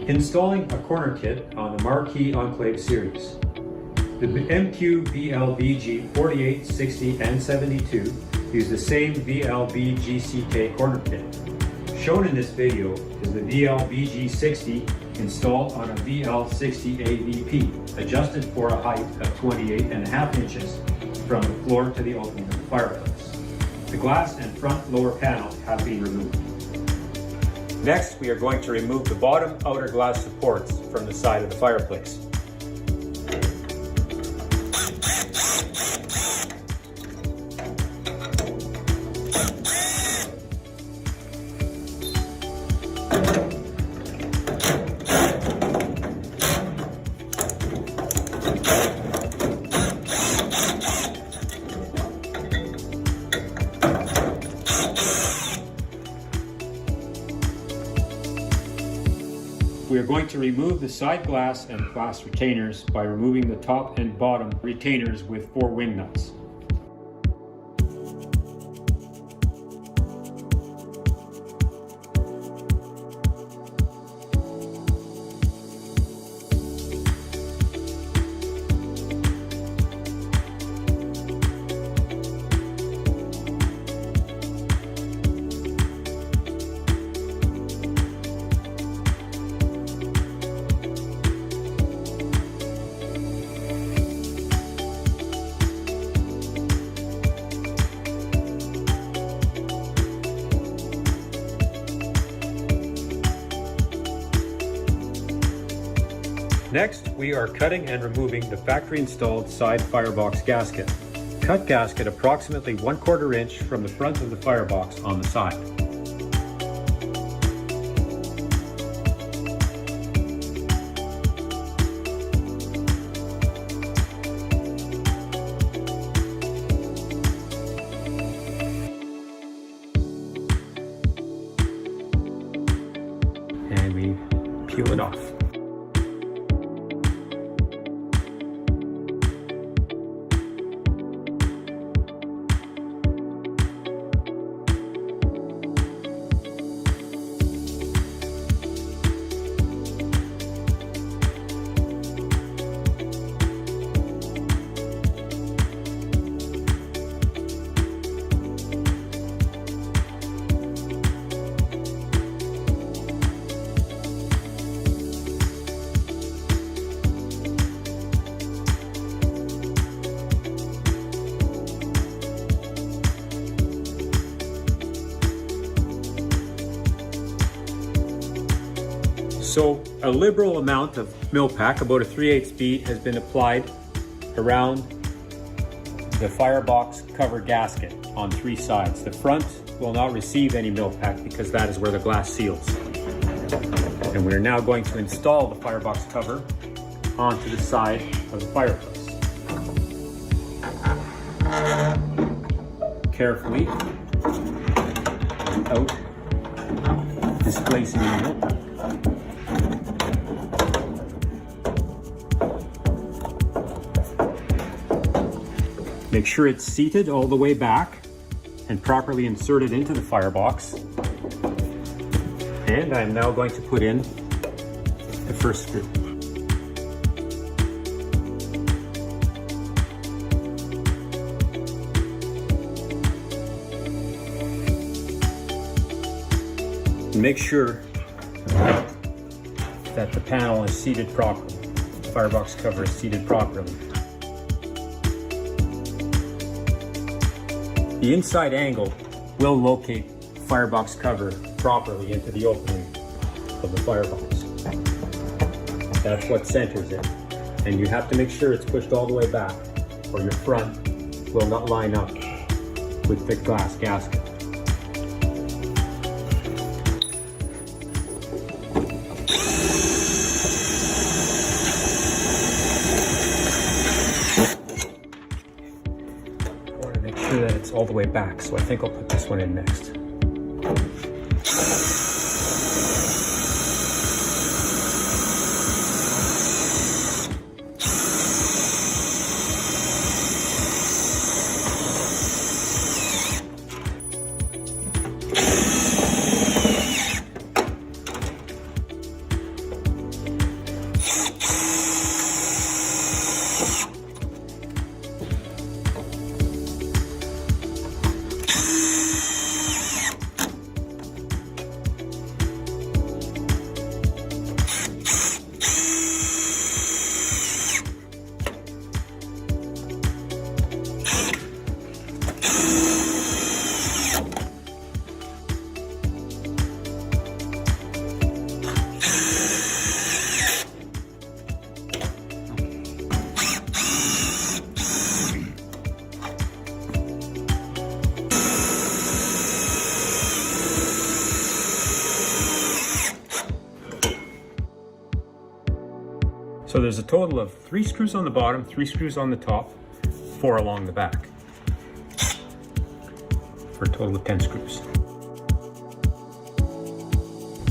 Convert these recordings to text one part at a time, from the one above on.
Installing a corner kit on the Marquis Enclave series. The MQ VLBG 48, 60, and 72 use the same VLBGCK corner kit. Shown in this video is the VLBG 60 installed on a VL60 AVP, adjusted for a height of 28.5 inches from the floor to the opening of the fireplace. The glass and front lower panels have been removed. Next, we are going to remove the bottom outer glass supports from the side of the fireplace. We are going to remove the side glass and glass retainers by removing the top and bottom retainers with 4 wing nuts. Next, we are cutting and removing the factory-installed side firebox gasket. Cut gasket approximately 1/4 inch from the front of the firebox on the side. And we peel it off. So a liberal amount of Millpack, about a 3/8 bead, has been applied around the firebox cover gasket on 3 sides. The front will not receive any Millpack because that is where the glass seals. And we are now going to install the firebox cover onto the side of the fireplace. Carefully, without displacing the Millpack. Make sure it's seated all the way back and properly inserted into the firebox. And I'm now going to put in the first screw. Make sure that the panel is seated properly. The firebox cover is seated properly. The inside angle will locate the firebox cover properly into the opening of the firebox. That's what centers it. And you have to make sure it's pushed all the way back, or your front will not line up with the glass gasket. That it's all the way back, so I think I'll put this one in next. So there's a total of 3 screws on the bottom, 3 screws on the top, 4 along the back, for a total of 10 screws.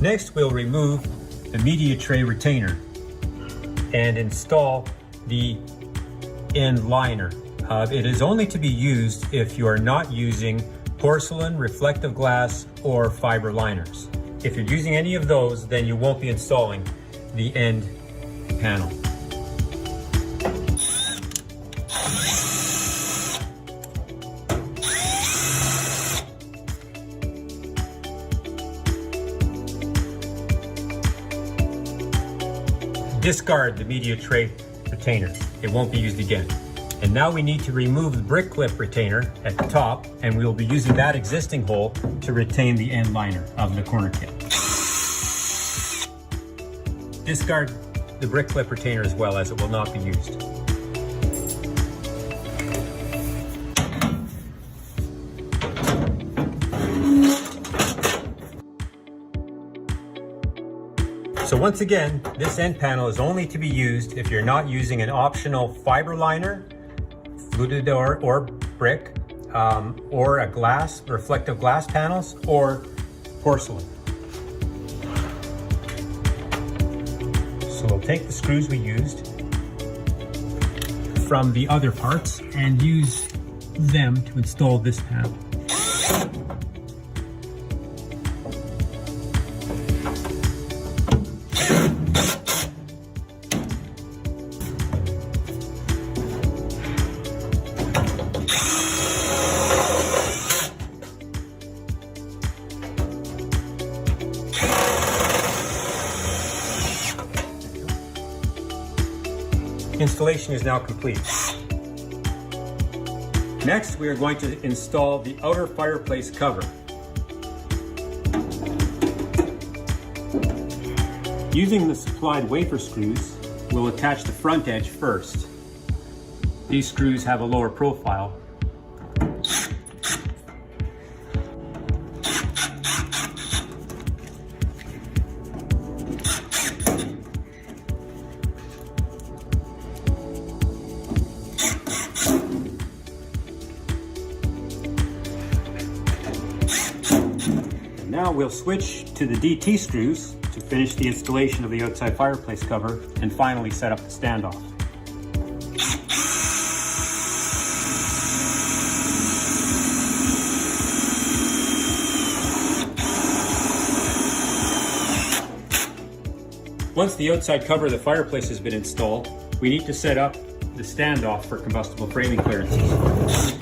Next, we'll remove the media tray retainer and install the end liner. It is only to be used if you are not using porcelain, reflective glass, or fiber liners. If you're using any of those, then you won't be installing the end panel. Discard the media tray retainer. It won't be used again. And now we need to remove the brick clip retainer at the top, and we will be using that existing hole to retain the end liner of the corner kit. Discard the brick clip retainer as well, as it will not be used. So once again, this end panel is only to be used if you're not using an optional fiber liner, fluted or brick, or a glass, reflective glass panels, or porcelain. So we'll take the screws we used from the other parts and use them to install this panel. Installation is now complete. Next, we are going to install the outer fireplace cover. Using the supplied wafer screws, we'll attach the front edge first. These screws have a lower profile. Now we'll switch to the DT screws to finish the installation of the outside fireplace cover and finally set up the standoff. Once the outside cover of the fireplace has been installed, we need to set up the standoff for combustible framing clearances.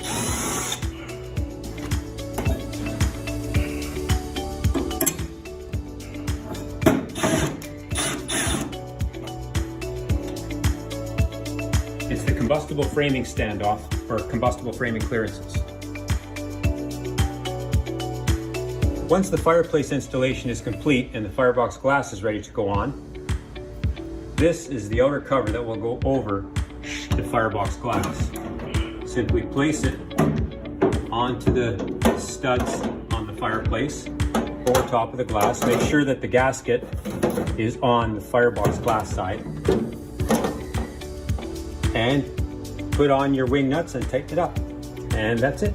It's the combustible framing standoff for combustible framing clearances. Once the fireplace installation is complete and the firebox glass is ready to go on, this is the outer cover that will go over the firebox glass. Simply place it onto the studs on the fireplace over top of the glass. Make sure that the gasket is on the firebox glass side. And put on your wing nuts and tighten it up. And that's it.